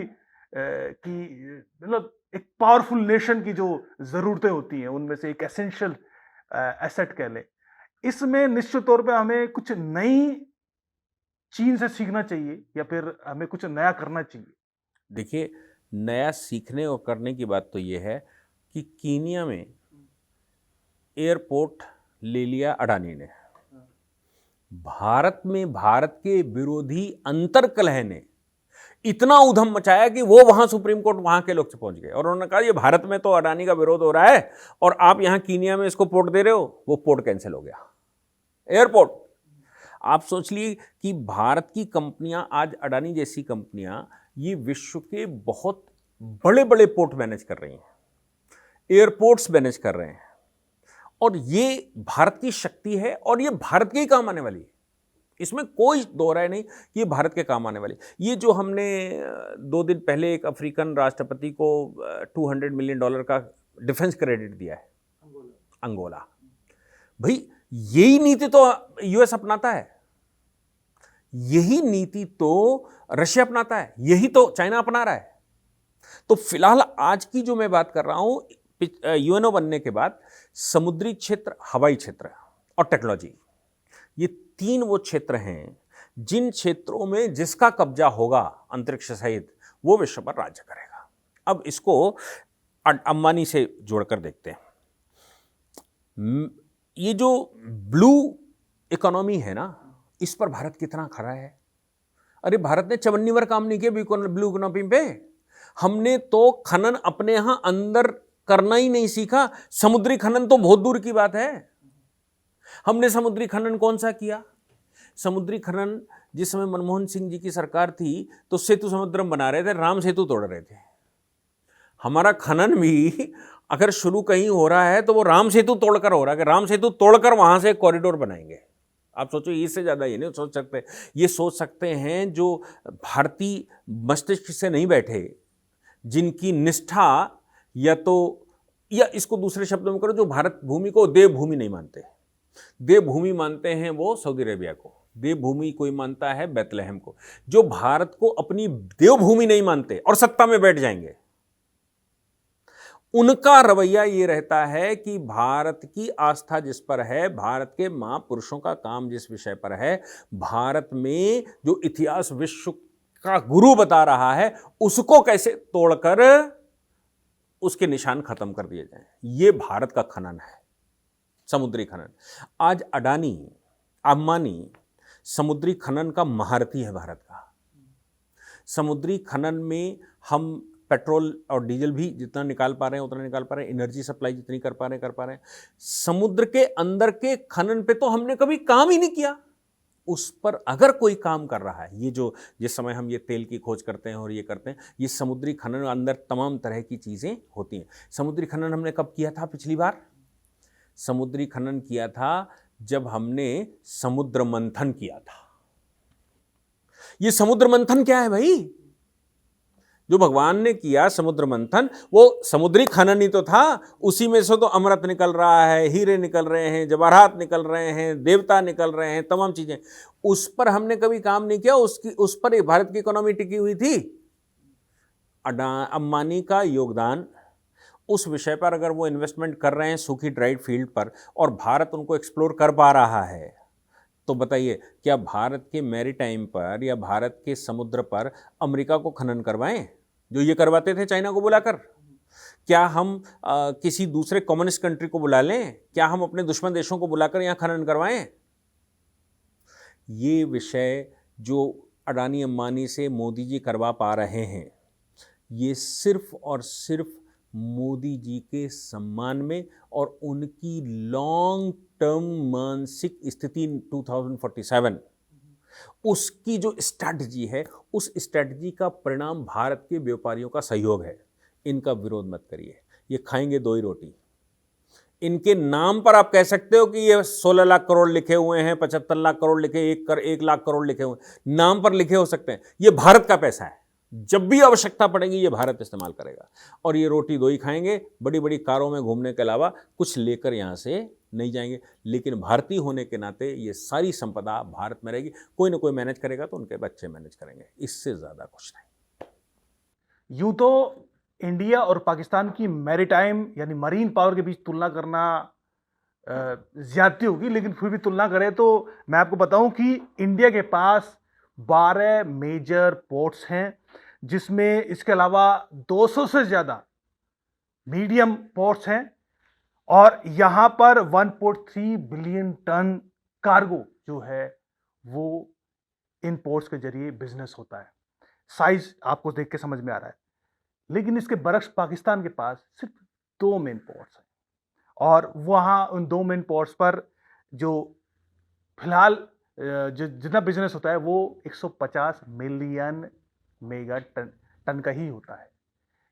की, मतलब एक पावरफुल नेशन की जो जरूरतें होती हैं उनमें से एक एसेंशियल एसेट कह लें, इसमें निश्चित तौर पे हमें कुछ नई चीन से सीखना चाहिए या फिर हमें कुछ नया करना चाहिए। देखिए, नया सीखने और करने की बात तो ये है कि कीनिया में एयरपोर्ट ले लिया अडानी ने। भारत में भारत के विरोधी अंतर्कलह ने इतना उधम मचाया कि वो वहां सुप्रीम कोर्ट वहां के लोग से पहुंच गए और उन्होंने कहा ये भारत में तो अडानी का विरोध हो रहा है और आप यहां कीनिया में इसको पोर्ट दे रहे हो। वो पोर्ट कैंसिल हो गया, एयरपोर्ट। आप सोच लिए कि भारत की कंपनियां, आज अडानी जैसी कंपनियां, ये विश्व के बहुत बड़े बड़े पोर्ट मैनेज कर रही हैं, एयरपोर्ट्स मैनेज कर रहे हैं, और ये भारत की शक्ति है और ये भारत के ही काम आने वाली है। इसमें कोई दो राय नहीं कि ये भारत के काम आने वाली। ये जो हमने 2 दिन पहले एक अफ्रीकन राष्ट्रपति को $200 मिलियन का डिफेंस क्रेडिट दिया है, अंगोला, भाई यही नीति तो यूएस अपनाता है, यही नीति तो रशिया अपनाता है, यही तो चाइना अपना रहा है। तो फिलहाल आज की जो मैं बात कर रहा हूं, यूएनओ बनने के बाद समुद्री क्षेत्र, हवाई क्षेत्र और टेक्नोलॉजी, ये 3 वो क्षेत्र हैं जिन क्षेत्रों में जिसका कब्जा होगा अंतरिक्ष सहित, वो विश्व पर राज्य करेगा। अब इसको अंबानी से जोड़कर देखते हैं। ये जो ब्लू इकोनॉमी है ना, इस पर भारत कितना खरा है। अरे भारत ने 54 काम नहीं किया ब्लू इकोनॉमी पे। हमने तो खनन अपने यहां अंदर करना ही नहीं सीखा, समुद्री खनन तो बहुत दूर की बात है। हमने समुद्री खनन कौन सा किया? समुद्री खनन जिस समय मनमोहन सिंह जी की सरकार थी तो सेतु समुद्रम बना रहे थे, राम सेतु तोड़ रहे थे। हमारा खनन भी अगर शुरू कहीं हो रहा है तो वो राम सेतु तोड़कर हो रहा है कि राम सेतु तोड़कर वहां से कॉरिडोर बनाएंगे। आप सोचो, इससे ज्यादा ये नहीं सोच सकते। ये सोच सकते हैं जो भारतीय मस्तिष्क से नहीं बैठे, जिनकी निष्ठा या इसको दूसरे शब्दों में करो, जो भारत भूमि को देवभूमि नहीं मानते। देवभूमि मानते हैं वो सऊदी अरेबिया को, देवभूमि कोई मानता है बेथलेहम को। जो भारत को अपनी देवभूमि नहीं मानते और सत्ता में बैठ जाएंगे, उनका रवैया ये रहता है कि भारत की आस्था जिस पर है, भारत के महापुरुषों का काम जिस विषय पर है, भारत में जो इतिहास विश्व का गुरु बता रहा है, उसको कैसे तोड़कर उसके निशान खत्म कर दिए जाएं। ये भारत का खनन है, समुद्री खनन। आज अडानी, अंबानी समुद्री खनन का महारथी है भारत का। समुद्री खनन में हम पेट्रोल और डीजल भी जितना निकाल पा रहे हैं उतना निकाल पा रहे हैं, एनर्जी सप्लाई जितनी कर पा रहे हैं। समुद्र के अंदर के खनन पे तो हमने कभी काम ही नहीं किया। उस पर अगर कोई काम कर रहा है, ये जो जिस समय हम ये तेल की खोज करते हैं और ये करते हैं, ये समुद्री खनन अंदर तमाम तरह की चीज़ें होती हैं। समुद्री खनन हमने कब किया था? पिछली बार समुद्री खनन किया था जब हमने समुद्र मंथन किया था। ये समुद्र मंथन क्या है भाई? जो भगवान ने किया समुद्र मंथन, वो समुद्री खनन ही तो था। उसी में से तो अमृत निकल रहा है, हीरे निकल रहे हैं, जवाहरात निकल रहे हैं, देवता निकल रहे हैं, तमाम चीजें। उस पर हमने कभी काम नहीं किया। उस पर भारत की इकोनॉमी टिकी हुई थी। अंबानी का योगदान उस विषय पर, अगर वो इन्वेस्टमेंट कर रहे हैं सूखी ड्राइड फील्ड पर और भारत उनको एक्सप्लोर कर पा रहा है, तो बताइए क्या भारत के मैरीटाइम पर या भारत के समुद्र पर अमेरिका को खनन करवाएं जो ये करवाते थे चाइना को बुलाकर? क्या हम किसी दूसरे कम्युनिस्ट कंट्री को बुला लें? क्या हम अपने दुश्मन देशों को बुलाकर यहाँ खनन करवाएं? ये विषय जो अडानी अंबानी से मोदी जी करवा पा रहे हैं, ये सिर्फ और सिर्फ मोदी जी के सम्मान में और उनकी लॉन्ग टर्म मानसिक स्थिति 2047, उसकी जो स्ट्रैटेजी है, उस स्ट्रैटेजी का परिणाम भारत के व्यापारियों का सहयोग है। इनका विरोध मत करिए। ये खाएंगे 2 ही रोटी। इनके नाम पर आप कह सकते हो कि ये 16 लाख करोड़ लिखे हुए हैं, 75 लाख करोड़ लिखे, 1 लाख करोड़ लिखे हुए, नाम पर लिखे हो सकते हैं। ये भारत का पैसा है, जब भी आवश्यकता पड़ेगी ये भारत इस्तेमाल करेगा। और ये रोटी 2 ही खाएंगे, बड़ी बड़ी कारों में घूमने के अलावा कुछ लेकर यहाँ से नहीं जाएंगे। लेकिन भारतीय होने के नाते ये सारी संपदा भारत में रहेगी। कोई ना कोई मैनेज करेगा तो उनके बच्चे मैनेज करेंगे, इससे ज़्यादा कुछ नहीं। यूं तो इंडिया और पाकिस्तान की मैरीटाइम यानी मरीन पावर के बीच तुलना करना ज्यादती होगी, लेकिन फिर भी तुलना करें तो मैं आपको बताऊं कि इंडिया के पास 12 मेजर पोर्ट्स हैं, जिसमें इसके अलावा 200 से ज्यादा मीडियम पोर्ट्स हैं और यहां पर 1.3 बिलियन टन कार्गो जो है वो इन पोर्ट्स के जरिए बिजनेस होता है। साइज आपको देख के समझ में आ रहा है। लेकिन इसके बरक्स पाकिस्तान के पास सिर्फ 2 मेन पोर्ट्स हैं और वहां उन 2 मेन पोर्ट्स पर जो फिलहाल जितना बिजनेस होता है वो 150 मिलियन मेगा टन का ही होता है।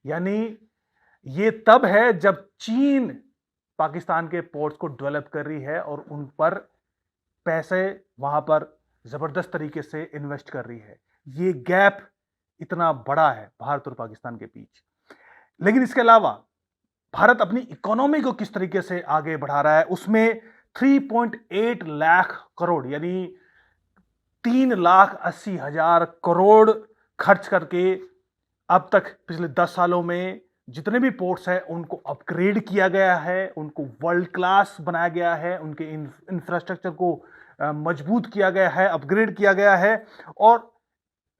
यानी ये तब है जब चीन पाकिस्तान के पोर्ट्स को डेवलप कर रही है और उन पर पैसे वहां पर जबरदस्त तरीके से इन्वेस्ट कर रही है। ये गैप इतना बड़ा है भारत और पाकिस्तान के बीच। लेकिन इसके अलावा भारत अपनी इकोनॉमी को किस तरीके से आगे बढ़ा रहा है, उसमें 3.8 लाख करोड़ यानी 3,80,000 करोड़ खर्च करके अब तक पिछले 10 सालों में जितने भी पोर्ट्स हैं उनको अपग्रेड किया गया है, उनको वर्ल्ड क्लास बनाया गया है, उनके इंफ्रास्ट्रक्चर को मजबूत किया गया है, अपग्रेड किया गया है। और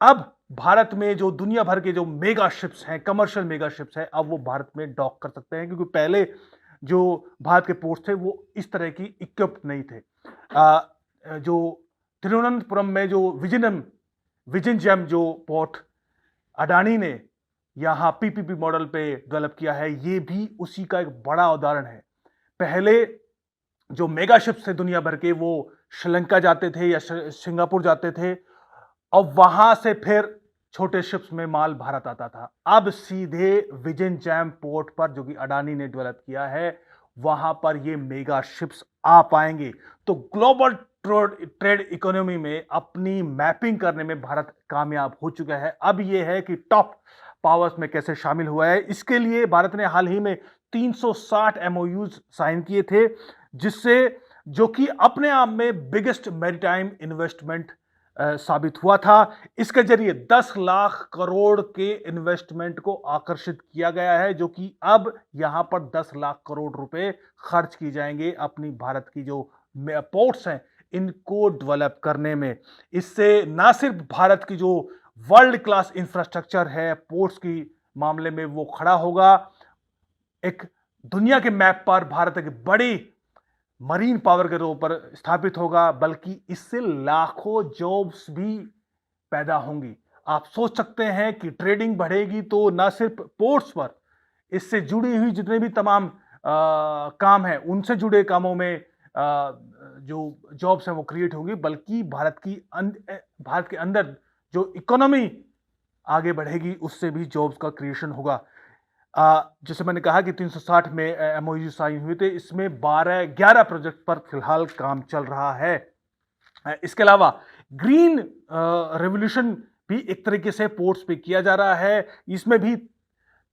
अब भारत में जो दुनिया भर के जो मेगा शिप्स हैं, कमर्शियल मेगा शिप्स हैं, अब वो भारत में डॉक कर सकते हैं, क्योंकि पहले जो भारत के पोर्ट्स थे वो इस तरह की इक्विप्ड नहीं थे। जो तिरुवनंतपुरम में जो विजनजेम जो पोर्ट अडानी ने यहां पीपीपी मॉडल पे डेवलप किया है, ये भी उसी का एक बड़ा उदाहरण है। पहले जो मेगा शिप्स थे दुनिया भर के वो श्रीलंका जाते थे या सिंगापुर जाते थे और वहां से फिर छोटे शिप्स में माल भारत आता था। अब सीधे विजनजेम पोर्ट पर जो कि अडानी ने डेवलप किया है वहां पर ये मेगा शिप्स आ पाएंगे। तो ग्लोबल ट्रेड इकोनॉमी में अपनी मैपिंग करने में भारत कामयाब हो चुका है। अब यह है कि टॉप पावर्स में कैसे शामिल हुआ है। इसके लिए भारत ने हाल ही में 360 एमओयूज साइन किए थे, जिससे जो कि अपने आप में बिगेस्ट मैरीटाइम इन्वेस्टमेंट साबित हुआ था। इसके जरिए 10 लाख करोड़ के इन्वेस्टमेंट को आकर्षित किया गया है, जो कि अब यहां पर 10 लाख करोड़ रुपए खर्च किए जाएंगे अपनी भारत की जो पोर्ट्स हैं इनको डेवलप करने में। इससे ना सिर्फ भारत की जो वर्ल्ड क्लास इंफ्रास्ट्रक्चर है पोर्ट्स की मामले में वो खड़ा होगा, एक दुनिया के मैप पर भारत एक बड़ी मरीन पावर के तौर पर स्थापित होगा, बल्कि इससे लाखों जॉब्स भी पैदा होंगी। आप सोच सकते हैं कि ट्रेडिंग बढ़ेगी तो ना सिर्फ पोर्ट्स पर, इससे जुड़ी हुई जितने भी तमाम काम हैं उनसे जुड़े कामों में जो जॉब्स हैं वो क्रिएट होंगी, बल्कि भारत के अंदर जो इकोनॉमी आगे बढ़ेगी उससे भी जॉब्स का क्रिएशन होगा। जैसे मैंने कहा कि 360 में एमओयू साइन हुए थे, इसमें 11 प्रोजेक्ट पर फिलहाल काम चल रहा है। इसके अलावा ग्रीन रेवोल्यूशन भी एक तरीके से पोर्ट्स पे किया जा रहा है। इसमें भी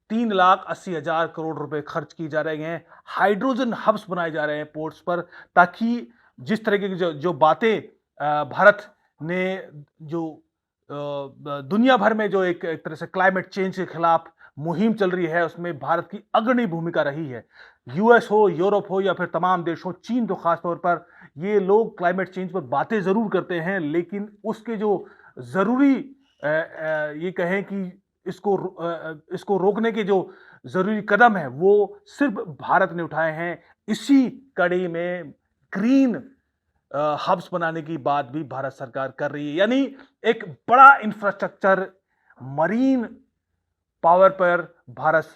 3,80,000 करोड़ रुपए खर्च किए जा रहे हैं। हाइड्रोजन हब्स बनाए जा रहे हैं पोर्ट्स पर, ताकि जिस तरह की जो बातें भारत ने जो दुनिया भर में जो एक तरह से क्लाइमेट चेंज के खिलाफ मुहिम चल रही है उसमें भारत की अग्रणी भूमिका रही है। यूएस हो, यूरोप हो या फिर तमाम देश हो, चीन तो खासतौर पर, ये लोग क्लाइमेट चेंज पर बातें जरूर करते हैं, लेकिन उसके जो जरूरी ये कहें कि इसको रोकने के जो जरूरी कदम है वो सिर्फ भारत ने उठाए हैं। इसी कड़ी में ग्रीन हब्स बनाने की बात भी भारत सरकार कर रही है। यानी एक बड़ा इंफ्रास्ट्रक्चर मरीन पावर पर भारत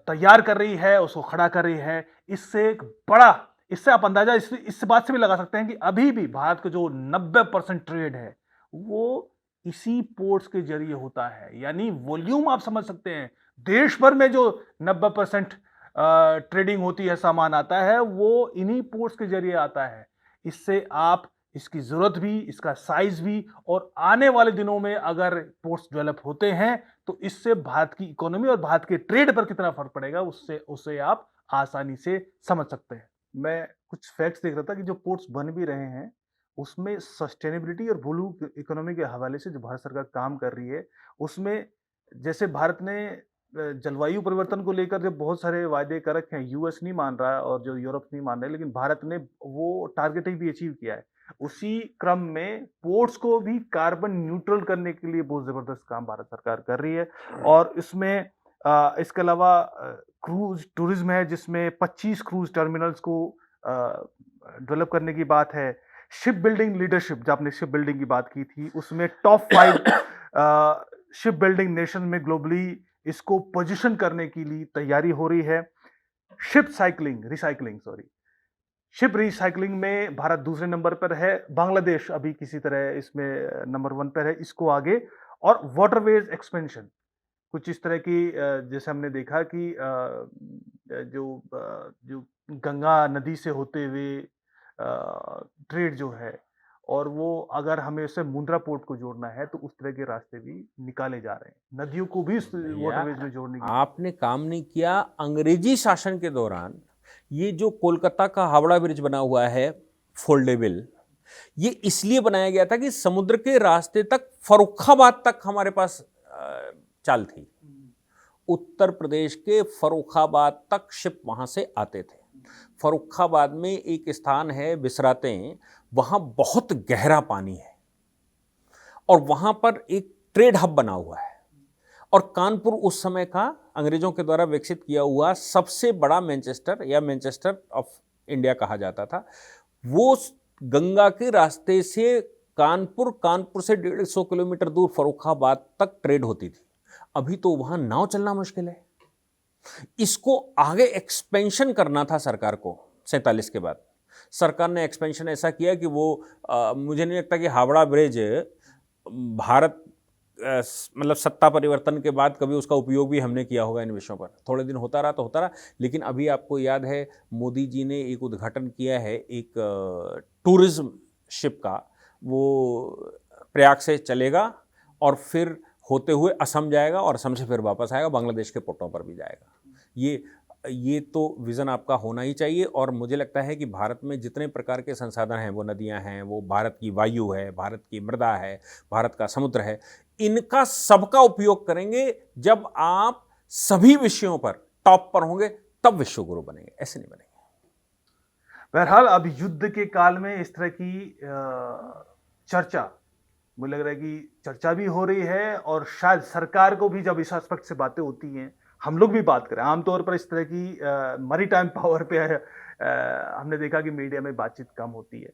तैयार कर रही है, उसको खड़ा कर रही है। इससे आप अंदाजा इस बात से भी लगा सकते हैं कि अभी भी भारत का जो 90% ट्रेड है वो इसी पोर्ट्स के जरिए होता है। यानी वॉल्यूम आप समझ सकते हैं, देश भर में जो 90% ट्रेडिंग होती है, सामान आता है, वो इन्हीं पोर्ट्स के जरिए आता है। इससे आप इसकी जरूरत भी, इसका साइज भी, और आने वाले दिनों में अगर पोर्ट्स डेवलप होते हैं तो इससे भारत की इकोनॉमी और भारत के ट्रेड पर कितना फर्क पड़ेगा उससे आप आसानी से समझ सकते हैं। मैं कुछ फैक्ट्स देख रहा था कि जो पोर्ट्स बन भी रहे हैं उसमें सस्टेनेबिलिटी और ब्लू इकोनॉमी के हवाले से जो भारत सरकार काम कर रही है, उसमें जैसे भारत ने जलवायु परिवर्तन को लेकर जो बहुत सारे वायदे कर रखे हैं, यूएस नहीं मान रहा है और जो यूरोप नहीं मान रहे, लेकिन भारत ने वो टारगेट भी अचीव किया है। उसी क्रम में पोर्ट्स को भी कार्बन न्यूट्रल करने के लिए बहुत जबरदस्त काम भारत सरकार कर रही है। और इसमें इसके अलावा क्रूज टूरिज्म है, जिसमें 25 क्रूज टर्मिनल्स को डेवलप करने की बात है। शिप बिल्डिंग लीडरशिप, जो आपने शिप बिल्डिंग की बात की थी, उसमें टॉप 5 शिप बिल्डिंग नेशन में ग्लोबली इसको पोजीशन करने के लिए तैयारी हो रही है। शिप रिसाइकलिंग में भारत दूसरे नंबर पर है, बांग्लादेश अभी किसी तरह इसमें नंबर 1 पर है, इसको आगे। और वाटरवेज एक्सपेंशन कुछ इस तरह की, जैसे हमने देखा कि जो गंगा नदी से होते हुए ट्रेड जो है, और वो अगर हमें उसे मुंद्रा पोर्ट को जोड़ना है तो उस तरह के रास्ते भी निकाले जा रहे हैं, नदियों को भी वाटरवेज में जोड़ने की। आपने काम नहीं किया। अंग्रेजी शासन के दौरान ये जो कोलकाता का हावड़ा ब्रिज बना हुआ है फोल्डेबल, ये इसलिए बनाया गया था कि समुद्र के रास्ते तक फर्रुखाबाद तक हमारे पास चाल थी। उत्तर प्रदेश के फर्रुखाबाद तक शिप वहां से आते थे। फर्रुखाबाद में एक स्थान है बिसराते, वहां बहुत गहरा पानी है और वहां पर एक ट्रेड हब बना हुआ है। और कानपुर उस समय का अंग्रेजों के द्वारा विकसित किया हुआ सबसे बड़ा मैनचेस्टर या मैनचेस्टर ऑफ इंडिया कहा जाता था। वो गंगा के रास्ते से कानपुर से 150 किलोमीटर दूर फर्रुखाबाद तक ट्रेड होती थी। अभी तो वहां नाव चलना मुश्किल है। इसको आगे एक्सपेंशन करना था सरकार को। 47 के बाद सरकार ने एक्सपेंशन ऐसा किया कि वो मुझे नहीं लगता कि हावड़ा ब्रिज भारत मतलब सत्ता परिवर्तन के बाद कभी उसका उपयोग भी हमने किया होगा इन विषयों पर। थोड़े दिन होता रहा, लेकिन अभी आपको याद है मोदी जी ने एक उद्घाटन किया है एक टूरिज्म शिप का, वो प्रयाग से चलेगा और फिर होते हुए असम जाएगा और असम से फिर वापस आएगा, बांग्लादेश के पोर्टों पर भी जाएगा। ये तो विज़न आपका होना ही चाहिए। और मुझे लगता है कि भारत में जितने प्रकार के संसाधन हैं, वो नदियां हैं, वो भारत की वायु है, भारत की मृदा है, भारत का समुद्र है, इनका सबका उपयोग करेंगे। जब आप सभी विषयों पर टॉप पर होंगे तब विश्व गुरु बनेंगे, ऐसे नहीं बनेंगे। बहरहाल अब युद्ध के काल में इस तरह की चर्चा, मुझे लग रहा है कि चर्चा भी हो रही है, और शायद सरकार को भी जब इस एस्पेक्ट से बातें होती हैं, हम लोग भी बात करें, आमतौर पर इस तरह की मैरीटाइम पावर पे हमने देखा कि मीडिया में बातचीत कम होती है,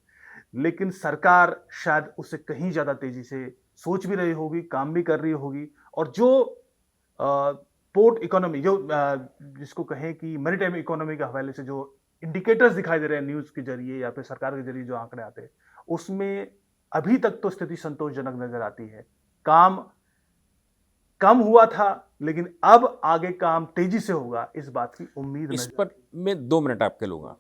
लेकिन सरकार शायद उससे कहीं ज्यादा तेजी से सोच भी रही होगी, काम भी कर रही होगी। और जो पोर्ट इकोनॉमी, जो जिसको कहें कि मैरीटाइम इकोनॉमी के हवाले से जो इंडिकेटर्स दिखाई दे रहे हैं न्यूज के जरिए या फिर सरकार के जरिए जो आंकड़े आते हैं, उसमें अभी तक तो स्थिति संतोषजनक नजर आती है। काम कम हुआ था, लेकिन अब आगे काम तेजी से होगा, इस बात की उम्मीद। इस पर मैं 2 मिनट आपके लूंगा।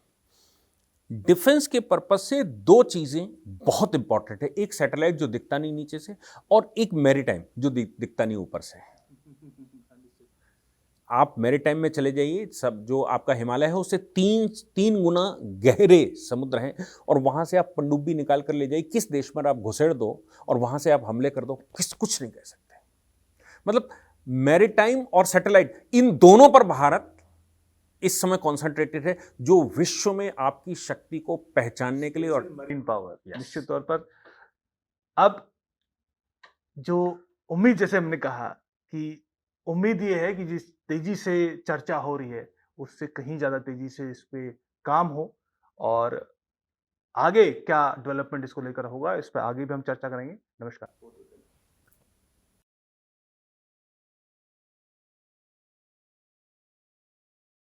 डिफेंस के पर्पज से 2 चीजें बहुत इंपॉर्टेंट है, एक सैटेलाइट जो दिखता नहीं नीचे से, और एक मैरीटाइम जो दिखता नहीं ऊपर से। आप मैरीटाइम में चले जाइए, सब जो आपका हिमालय है उससे 3 गुना गहरे समुद्र हैं, और वहां से आप पनडुब्बी निकाल कर ले जाइए, किस देश में आप घुसेड़ दो और वहां से आप हमले कर दो, कुछ नहीं कह सकते। मतलब मैरीटाइम और सैटेलाइट, इन दोनों पर भारत इस समय कॉन्सेंट्रेटेड है, जो विश्व में आपकी शक्ति को पहचानने के लिए। और मरीन पावर निश्चित तौर पर अब जो उम्मीद, जैसे हमने कहा कि उम्मीद ये है कि जिस तेजी से चर्चा हो रही है उससे कहीं ज्यादा तेजी से इस पे काम हो, और आगे क्या डेवलपमेंट इसको लेकर होगा, इस पर आगे भी हम चर्चा करेंगे। नमस्कार।